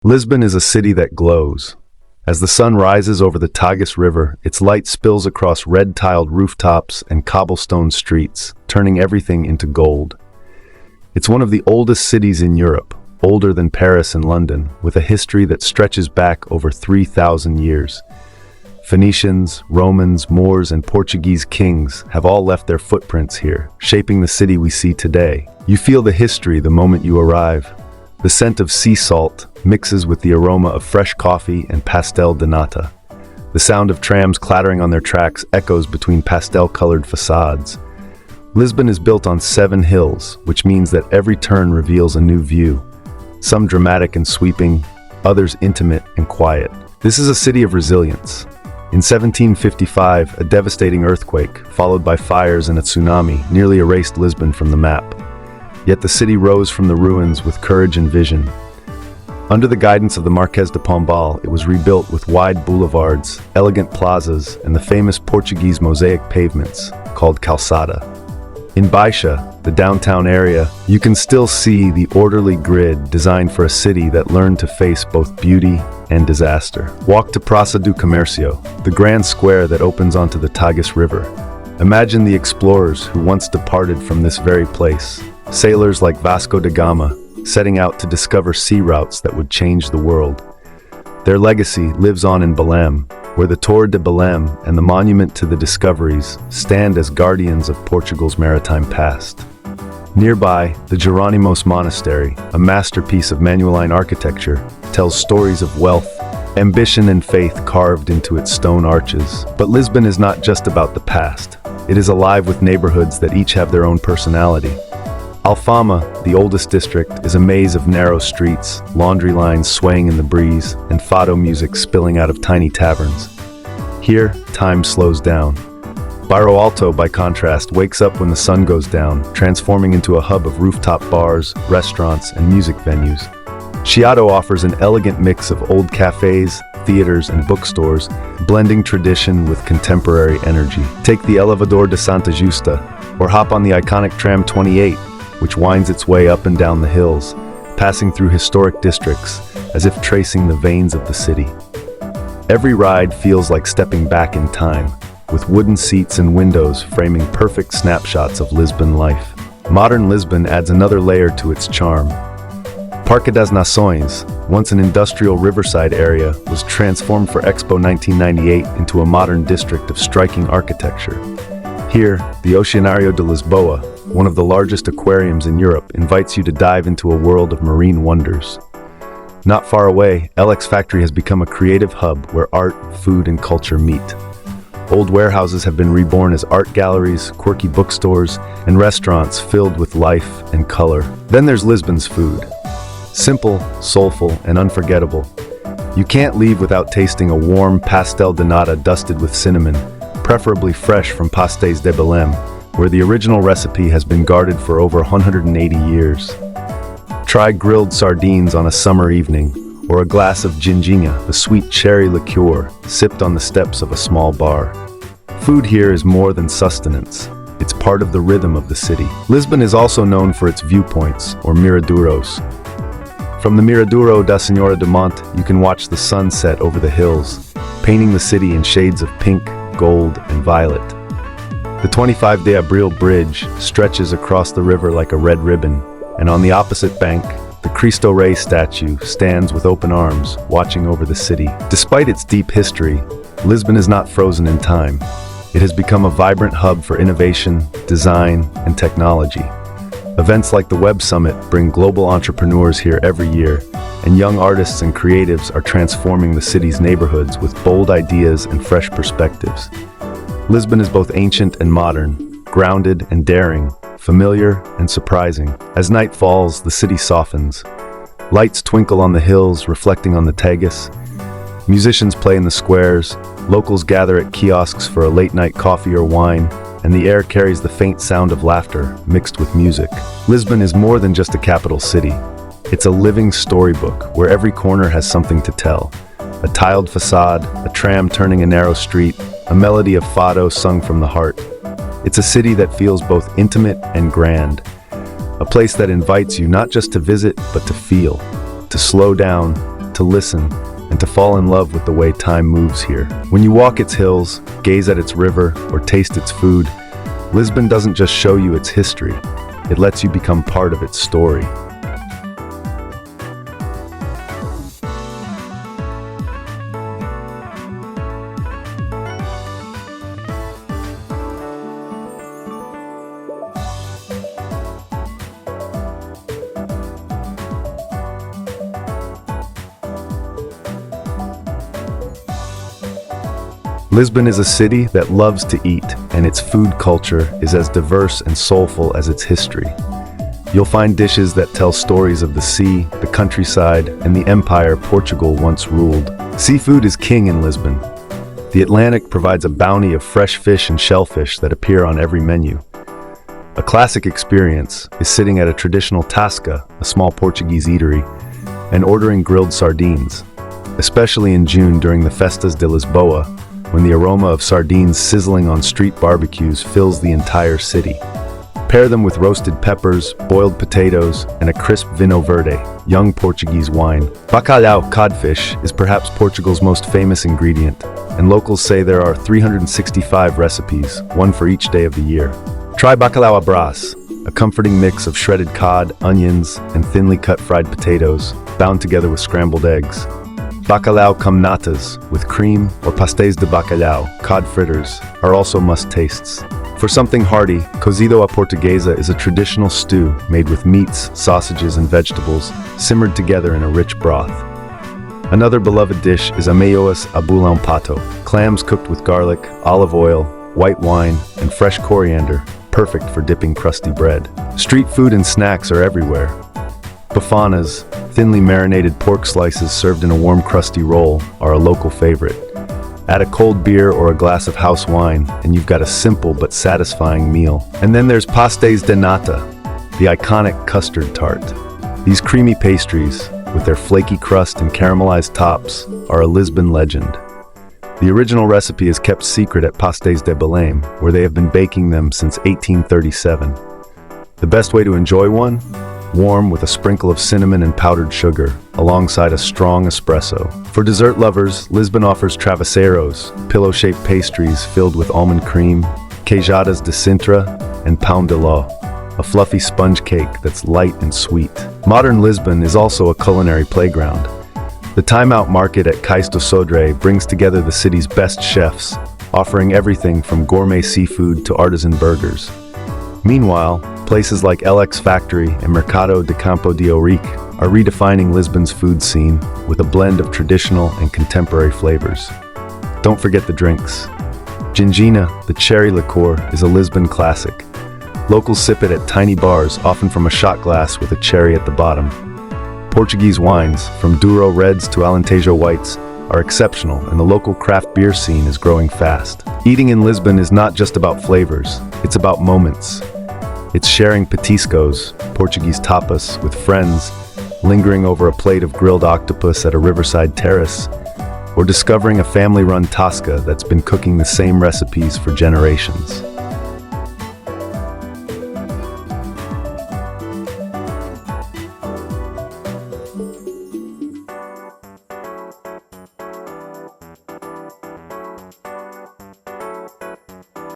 Lisbon is a city that glows. As the sun rises over the Tagus River, its light spills across red-tiled rooftops and cobblestone streets, turning everything into gold. It's one of the oldest cities in Europe, older than Paris and London, with a history that stretches back over 3,000 years. Phoenicians, Romans, Moors, and Portuguese kings have all left their footprints here, shaping the city we see today. You feel the history the moment you arrive. The scent of sea salt mixes with the aroma of fresh coffee and pastel de nata. The sound of trams clattering on their tracks echoes between pastel-colored facades. Lisbon is built on 7 hills, which means that every turn reveals a new view. Some dramatic and sweeping, others intimate and quiet. This is a city of resilience. In 1755, a devastating earthquake, followed by fires and a tsunami, nearly erased Lisbon from the map. Yet the city rose from the ruins with courage and vision. Under the guidance of the Marquês de Pombal, it was rebuilt with wide boulevards, elegant plazas, and the famous Portuguese mosaic pavements, called calçada. In Baixa, the downtown area, you can still see the orderly grid designed for a city that learned to face both beauty and disaster. Walk to Praça do Comércio, the grand square that opens onto the Tagus River. Imagine the explorers who once departed from this very place. Sailors like Vasco da Gama, setting out to discover sea routes that would change the world. Their legacy lives on in Belém, where the Torre de Belém and the Monument to the Discoveries stand as guardians of Portugal's maritime past. Nearby, the Jerónimos Monastery, a masterpiece of Manueline architecture, tells stories of wealth, ambition, and faith carved into its stone arches. But Lisbon is not just about the past. It is alive with neighborhoods that each have their own personality. Alfama, the oldest district, is a maze of narrow streets, laundry lines swaying in the breeze, and Fado music spilling out of tiny taverns. Here, time slows down. Bairro Alto, by contrast, wakes up when the sun goes down, transforming into a hub of rooftop bars, restaurants, and music venues. Chiado offers an elegant mix of old cafes, theaters, and bookstores, blending tradition with contemporary energy. Take the Elevador de Santa Justa, or hop on the iconic Tram 28, which winds its way up and down the hills, passing through historic districts, as if tracing the veins of the city. Every ride feels like stepping back in time, with wooden seats and windows framing perfect snapshots of Lisbon life. Modern Lisbon adds another layer to its charm. Parque das Nações, once an industrial riverside area, was transformed for Expo 1998 into a modern district of striking architecture. Here, the Oceanário de Lisboa, one of the largest aquariums in Europe, invites you to dive into a world of marine wonders. Not far away, LX Factory has become a creative hub where art, food, and culture meet. Old warehouses have been reborn as art galleries, quirky bookstores, and restaurants filled with life and color. Then there's Lisbon's food. Simple, soulful, and unforgettable. You can't leave without tasting a warm pastel de nata dusted with cinnamon, preferably fresh from pastéis de Belém, where the original recipe has been guarded for over 180 years. Try grilled sardines on a summer evening, or a glass of ginginha, the sweet cherry liqueur, sipped on the steps of a small bar. Food here is more than sustenance. It's part of the rhythm of the city. Lisbon is also known for its viewpoints, or miradouros. From the Miradouro da Senhora de Monte, you can watch the sun set over the hills, painting the city in shades of pink, gold, and violet. The 25 de Abril Bridge stretches across the river like a red ribbon, and on the opposite bank, the Cristo Rei statue stands with open arms, watching over the city. Despite its deep history, Lisbon is not frozen in time. It has become a vibrant hub for innovation, design, and technology. Events like the Web Summit bring global entrepreneurs here every year, and young artists and creatives are transforming the city's neighborhoods with bold ideas and fresh perspectives. Lisbon is both ancient and modern, grounded and daring, familiar and surprising. As night falls, the city softens. Lights twinkle on the hills, reflecting on the Tagus. Musicians play in the squares, locals gather at kiosks for a late-night coffee or wine, and the air carries the faint sound of laughter mixed with music. Lisbon is more than just a capital city. It's a living storybook where every corner has something to tell. A tiled facade, a tram turning a narrow street, a melody of Fado sung from the heart. It's a city that feels both intimate and grand. A place that invites you not just to visit, but to feel, to slow down, to listen, and to fall in love with the way time moves here. When you walk its hills, gaze at its river, or taste its food, Lisbon doesn't just show you its history, it lets you become part of its story. Lisbon is a city that loves to eat, and its food culture is as diverse and soulful as its history. You'll find dishes that tell stories of the sea, the countryside, and the empire Portugal once ruled. Seafood is king in Lisbon. The Atlantic provides a bounty of fresh fish and shellfish that appear on every menu. A classic experience is sitting at a traditional tasca, a small Portuguese eatery, and ordering grilled sardines, especially in June during the Festas de Lisboa, when the aroma of sardines sizzling on street barbecues fills the entire city. Pair them with roasted peppers, boiled potatoes, and a crisp vinho verde, young Portuguese wine. Bacalhau, codfish, is perhaps Portugal's most famous ingredient, and locals say there are 365 recipes, one for each day of the year. Try bacalhau à brás, a comforting mix of shredded cod, onions, and thinly cut fried potatoes, bound together with scrambled eggs. Bacalhau com natas, with cream, or pastéis de bacalhau, cod fritters, are also must-tastes. For something hearty, cozido à portuguesa is a traditional stew made with meats, sausages, and vegetables, simmered together in a rich broth. Another beloved dish is ameioas à boulão pato, clams cooked with garlic, olive oil, white wine, and fresh coriander, perfect for dipping crusty bread. Street food and snacks are everywhere. Bafanas, thinly marinated pork slices served in a warm crusty roll, are a local favorite. Add a cold beer or a glass of house wine, and you've got a simple but satisfying meal. And then there's pastéis de nata, the iconic custard tart. These creamy pastries, with their flaky crust and caramelized tops, are a Lisbon legend. The original recipe is kept secret at Pastéis de Belém, where they have been baking them since 1837. The best way to enjoy one? Warm with a sprinkle of cinnamon and powdered sugar, alongside a strong espresso. For dessert lovers, Lisbon offers travesseiros, pillow-shaped pastries filled with almond cream, queijadas de Sintra, and pão de ló, a fluffy sponge cake that's light and sweet. Modern Lisbon is also a culinary playground. The Time Out Market at Cais do Sodré brings together the city's best chefs, offering everything from gourmet seafood to artisan burgers. Meanwhile, places like LX Factory and Mercado de Campo de Ourique are redefining Lisbon's food scene with a blend of traditional and contemporary flavors. Don't forget the drinks. Gingina, the cherry liqueur, is a Lisbon classic. Locals sip it at tiny bars, often from a shot glass with a cherry at the bottom. Portuguese wines, from Douro Reds to Alentejo Whites, are exceptional, and the local craft beer scene is growing fast. Eating in Lisbon is not just about flavors, it's about moments. It's sharing petiscos, Portuguese tapas, with friends, lingering over a plate of grilled octopus at a riverside terrace, or discovering a family-run tasca that's been cooking the same recipes for generations.